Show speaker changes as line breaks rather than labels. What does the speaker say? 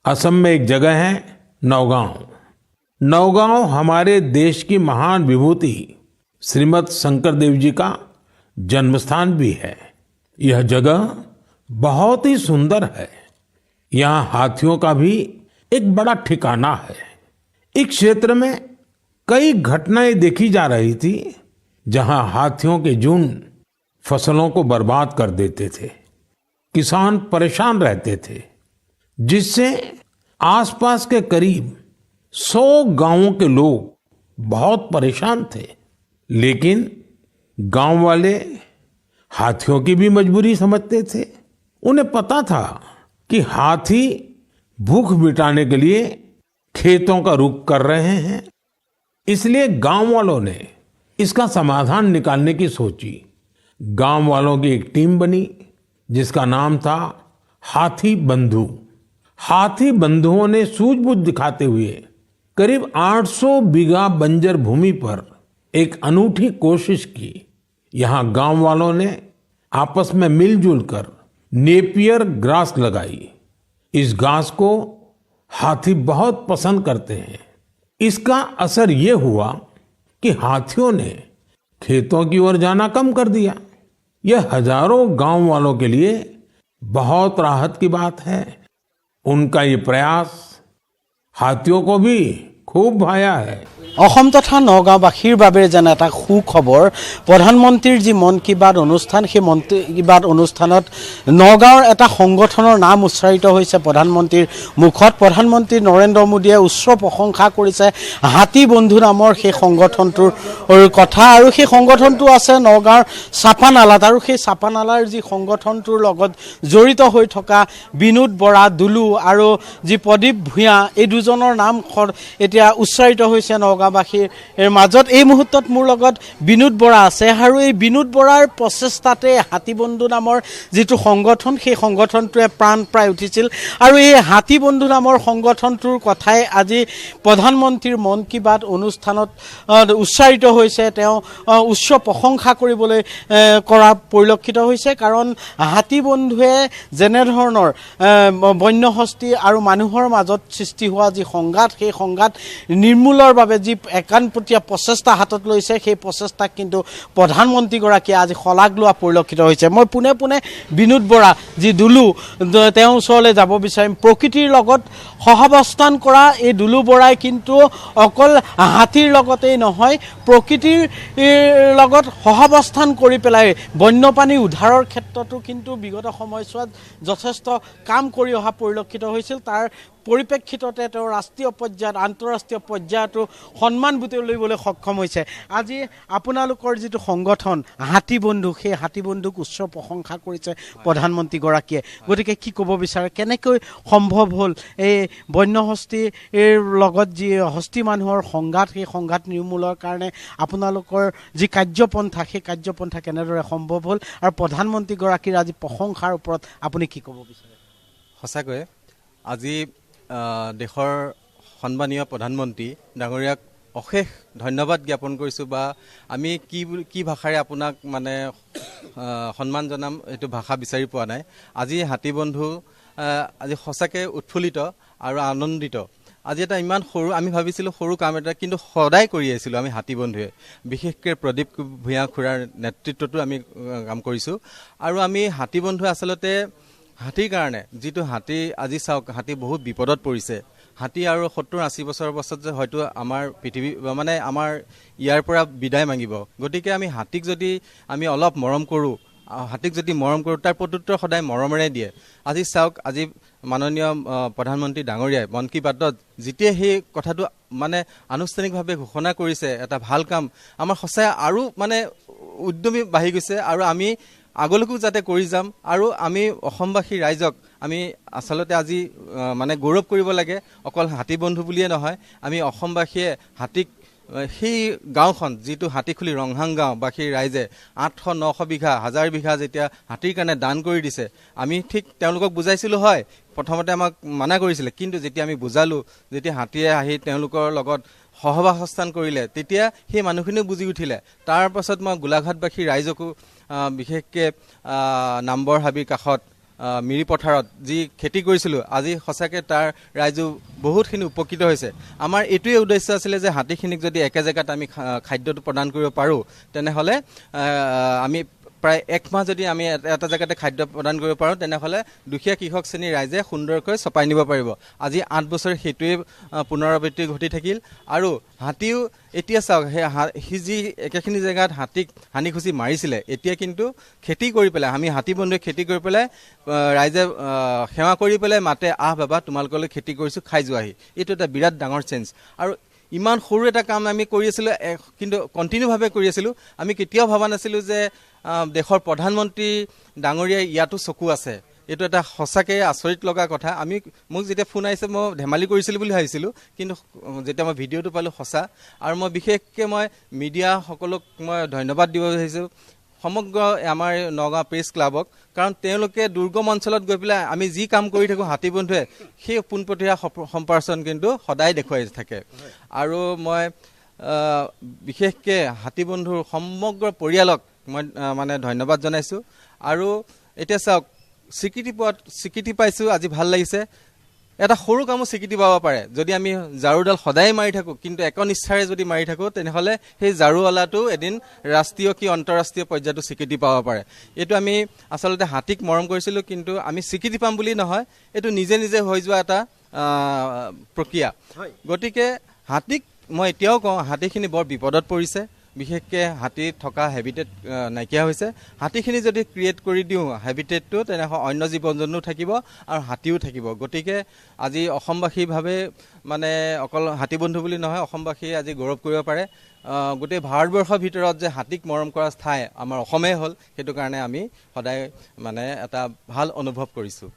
असम में एक जगह है नौगांव। नौगांव हमारे देश की महान विभूति श्रीमद शंकर देव जी का जन्मस्थान भी है। यह जगह बहुत ही सुंदर है। यहाँ हाथियों का भी एक बड़ा ठिकाना है। इस क्षेत्र में कई घटनाएं देखी जा रही थी जहां हाथियों के झुंड फसलों को बर्बाद कर देते थे। किसान परेशान रहते थे, जिससे आसपास के करीब 100 गांवों के लोग बहुत परेशान थे। लेकिन गांव वाले हाथियों की भी मजबूरी समझते थे। उन्हें पता था कि हाथी भूख मिटाने के लिए खेतों का रुख कर रहे हैं, इसलिए गांव वालों ने इसका समाधान निकालने की सोची। गांव वालों की एक टीम बनी जिसका नाम था हाथी बंधु। हाथी बंधुओं ने सूझबूझ दिखाते हुए करीब 800 बीघा बंजर भूमि पर एक अनूठी कोशिश की। यहाँ गांव वालों ने आपस में मिलजुल कर नेपियर ग्रास लगाई। इस घास को हाथी बहुत पसंद करते हैं। इसका असर ये हुआ कि हाथियों ने खेतों की ओर जाना कम कर दिया। यह हजारों गांव वालों के लिए बहुत राहत की बात है। उनका ये प्रयास हाथियों को भी खूब भाया है।
অসম তথা নগাঁওবাসীৰ বাবে যেন এটা সুখবৰ, প্ৰধানমন্ত্ৰীৰ যি মন কি বাত অনুষ্ঠান, সেই মন কি বাত অনুষ্ঠানত নগাঁৱৰ এটা সংগঠনৰ নাম উচ্চাৰিত হৈছে প্ৰধানমন্ত্ৰীৰ মুখত। প্ৰধানমন্ত্ৰী নৰেন্দ্ৰ মোদীয়ে উচ্চ প্ৰশংসা কৰিছে হাতী বন্ধু নামৰ সেই সংগঠনটোৰ কথা। আৰু সেই সংগঠনটো আছে নগাঁৱৰ চাপানালাত। আৰু সেই চাপানালাৰ যি সংগঠনটোৰ লগত জড়িত হৈ থকা বিনোদ বৰা দুলু আৰু যি প্ৰদীপ ভূঞা, এই দুজনৰ নাম এতিয়া উচ্চাৰিত হৈছে নগাঁওবাসীৰ মাজত। এই মুহূৰ্তত মোৰ লগত বিনোদ বৰা আছে আৰু এই বিনোদ বৰাৰ প্ৰচেষ্টাতে হাতীবন্ধু নামৰ যিটো সংগঠন, সেই সংগঠনটোৱে প্ৰাণ প্ৰায় উঠিছিল। আৰু এই হাতীবন্ধু নামৰ সংগঠনটোৰ কথাই আজি প্ৰধানমন্ত্ৰীৰ মন কি বাত অনুষ্ঠানত উচ্চাৰিত হৈছে। তেওঁ উচ্চ প্ৰশংসা কৰিবলৈ কৰা পৰিলক্ষিত হৈছে। কাৰণ হাতীবন্ধুৱে যেনেধৰণৰ বন্যহস্তী আৰু মানুহৰ মাজত সৃষ্টি হোৱা যি সংঘাত, সেই সংঘাত নিৰ্মূলৰ বাবে যি একানপতীয়া প্ৰচেষ্টা হাতত লৈছে, সেই প্ৰচেষ্টাক কিন্তু প্ৰধানমন্ত্ৰীগৰাকীয়ে আজি শলাগ লোৱা পৰিলক্ষিত হৈছে। মই পোনে পোনে বিনোদ বৰা যি দুলু, তেওঁৰ ওচৰলৈ যাব বিচাৰিম। প্ৰকৃতিৰ লগত সহাৱস্থান কৰা এই দুলু বৰাই কিন্তু অকল হাতীৰ লগতেই নহয়, প্ৰকৃতিৰ লগত সহাৱস্থান কৰি পেলাই বন্যপ্ৰাণী উদ্ধাৰৰ ক্ষেত্ৰতো কিন্তু বিগত সময়ছোৱাত যথেষ্ট কাম কৰি অহা পৰিলক্ষিত হৈছিল। তাৰ পৰিপ্ৰেক্ষিততে তেওঁ ৰাষ্ট্ৰীয় পৰ্যায়ত, আন্তঃৰাষ্ট্ৰীয় পৰ্যায়তো সন্মান বুটলিবলৈ সক্ষম হৈছে। আজি আপোনালোকৰ যিটো সংগঠন হাতীবন্ধু, সেই হাতীবন্ধুক উচ্চ প্ৰশংসা কৰিছে প্ৰধানমন্ত্ৰীগৰাকীয়ে। গতিকে কি ক'ব বিচাৰে, কেনেকৈ সম্ভৱ হ'ল এই বন্যহস্তীৰ লগত যি হস্তী মানুহৰ সংঘাত, সেই সংঘাত নিৰ্মূলৰ কাৰণে আপোনালোকৰ যি কাৰ্যপন্থা, সেই কাৰ্যপন্থা কেনেদৰে সম্ভৱ হ'ল, আৰু প্ৰধানমন্ত্ৰীগৰাকীৰ আজি প্ৰশংসাৰ ওপৰত আপুনি কি ক'ব বিচাৰে?
সঁচাকৈ আজি দেশৰ সন্মানীয় প্ৰধানমন্ত্ৰী ডাঙৰীয়াক অশেষ ধন্যবাদ জ্ঞাপন কৰিছোঁ। বা আমি কি ভাষাৰে আপোনাক মানে সন্মান জনাম, এইটো ভাষা বিচাৰি পোৱা নাই। আজি হাতীবন্ধু আজি সঁচাকৈ উৎফুল্লিত আৰু আনন্দিত। আজি এটা ইমান সৰু, আমি ভাবিছিলোঁ সৰু কাম এটা, কিন্তু সদায় কৰি আহিছিলোঁ আমি হাতীবন্ধুৱে। বিশেষকৈ প্ৰদীপ ভূঞা খুৰাৰ নেতৃত্বতো আমি কাম কৰিছোঁ। আৰু আমি হাতীবন্ধুৱে আচলতে হাতীৰ কাৰণে, যিটো হাতী আজি চাওক, হাতী বহুত বিপদত পৰিছে। হাতী আৰু 70-80 বছৰৰ পাছত যে হয়তো আমাৰ পৃথিৱী মানে আমাৰ ইয়াৰ পৰা বিদায় মাগিব। গতিকে আমি হাতীক যদি আমি অলপ মৰম কৰোঁ, হাতীক যদি মৰম কৰোঁ, তাৰ প্ৰত্যুত্তৰ সদায় মৰমেৰে দিয়ে। আজি চাওক, আজি মাননীয় প্ৰধানমন্ত্ৰী ডাঙৰীয়াই মন কি বাতত যেতিয়া সেই কথাটো মানে আনুষ্ঠানিকভাৱে ঘোষণা কৰিছে, এটা ভাল কাম আমাৰ সঁচাই আৰু মানে উদ্যমী বাঢ়ি গৈছে। আৰু আমি আগলৈকো যাতে কৰি যাম। আৰু আমি অসমবাসী ৰাইজক আমি আচলতে আজি মানে গৌৰৱ কৰিব লাগে। অকল হাতীবন্ধু বুলিয়ে নহয়, আমি অসমবাসীয়ে হাতীক সেই গাঁওখন, যিটো হাতীখুলি ৰংহাং গাঁও বা সেই ৰাইজে 800-900 বিঘা, 1000 বিঘা যেতিয়া হাতীৰ কাৰণে দান কৰি দিছে, আমি ঠিক তেওঁলোকক বুজাইছিলোঁ। হয়, প্ৰথমতে আমাক মানা কৰিছিলে, কিন্তু যেতিয়া আমি বুজালোঁ, যেতিয়া হাতীয়ে আহি তেওঁলোকৰ লগত সহবাসস্থান কৰিলে, তেতিয়া সেই মানুহখিনিও বুজি উঠিলে। তাৰ পাছত মই গোলাঘাটবাসী ৰাইজকো বিশেষকৈ নাম্বৰ হাবিৰ কাষত মিৰি পথাৰত যি খেতি কৰিছিলোঁ আজি সঁচাকৈ তাৰ ৰাইজো বহুতখিনি উপকৃত হৈছে। আমাৰ এইটোৱে উদ্দেশ্য আছিলে যে হাতীখিনিক যদি একে জেগাত আমি খাদ্যটো প্ৰদান কৰিব পাৰোঁ তেনেহ'লে আমি প্ৰায় 1 মাহ যদি আমি এটা জেগাতে খাদ্য প্ৰদান কৰিব পাৰোঁ তেনেহ'লে দুখীয়া কৃষক শ্ৰেণীৰ ৰাইজে সুন্দৰকৈ চপাই নিব পাৰিব। আজি 8 বছৰ সেইটোৱে পুনৰাবৃত্তি ঘটি থাকিল আৰু হাতীও এতিয়া চাওক সি যি একেখিনি জেগাত হাতীক হানি খুচি মাৰিছিলে এতিয়া কিন্তু খেতি কৰি পেলাই আমি হাতী বন্ধুৱে খেতি কৰি পেলাই ৰাইজে সেৱা কৰি পেলাই মাতে আহ বাবা তোমালোকলৈ খেতি কৰিছোঁ খাই যোৱাহি। এইটো এটা বিৰাট ডাঙৰ চেঞ্জ আৰু ইমান সৰু এটা কাম আমি কৰি আছিলোঁ কিন্তু কণ্টিনিউভাৱে কৰি আছিলোঁ। আমি কেতিয়াও ভবা নাছিলোঁ যে দেশৰ প্ৰধানমন্ত্ৰী ডাঙৰীয়াই ইয়াতো চকু আছে। এইটো এটা সঁচাকৈ আচৰিত লগা কথা। মোক যেতিয়া ফোন আহিছে মই ধেমালি কৰিছিলোঁ বুলি ভাবিছিলোঁ কিন্তু যেতিয়া মই ভিডিঅ'টো পালোঁ সঁচা। আৰু মই বিশেষকৈ মিডিয়াসকলক মই ধন্যবাদ দিব বিচাৰিছোঁ সমগ্ৰ আমাৰ নগাঁও প্ৰেছ ক্লাবক, কাৰণ তেওঁলোকে দুৰ্গম অঞ্চলত গৈ পেলাই আমি যি কাম কৰি থাকোঁ হাতী বন্ধুৱে সেই পোনপটীয়া সম্প্ৰসাৰণ কিন্তু সদায় দেখুৱাই থাকে। আৰু মই বিশেষকৈ হাতী বন্ধুৰ সমগ্ৰ পৰিয়ালক মই মানে ধন্যবাদ জনাইছোঁ। আৰু এতিয়া চাওক স্বীকৃতি পাইছোঁ, আজি ভাল লাগিছে। এটা সৰু কামো স্বীকৃতি পাব পাৰে যদি আমি ঝাৰুডাল সদায় মাৰি থাকোঁ কিন্তু একনিষ্ঠাৰে যদি মাৰি থাকোঁ তেনেহ'লে সেই ঝাৰুৱালাটো এদিন ৰাষ্ট্ৰীয় কি আন্তঃৰাষ্ট্ৰীয় পৰ্যায়তো স্বীকৃতি পাব পাৰে। এইটো আমি আচলতে হাতীক মৰম কৰিছিলোঁ কিন্তু আমি স্বীকৃতি পাম বুলি নহয়, এইটো নিজে নিজে হৈ যোৱা এটা প্ৰক্ৰিয়া। গতিকে হাতীক মই এতিয়াও কওঁ হাতীখিনি বৰ বিপদত পৰিছে। বিশেষকৈ হাতীত থকা হেবিটেট নাইকিয়া হৈছে। হাতীখিনি যদি ক্ৰিয়েট কৰি দিওঁ হেবিটেটটো তেনেহ'লে অন্য জীৱ জন্তু থাকিব আৰু হাতীও থাকিব। গতিকে আজি অসমবাসীভাৱে মানে অকল হাতী বন্ধু বুলি নহয় অসমবাসীয়ে আজি গৌৰৱ কৰিব পাৰে গোটেই ভাৰতবৰ্ষৰ ভিতৰত যে হাতীক মৰম কৰা ঠাই আমাৰ অসমেই হ'ল। সেইটো কাৰণে আমি সদায় মানে এটা ভাল অনুভৱ কৰিছোঁ।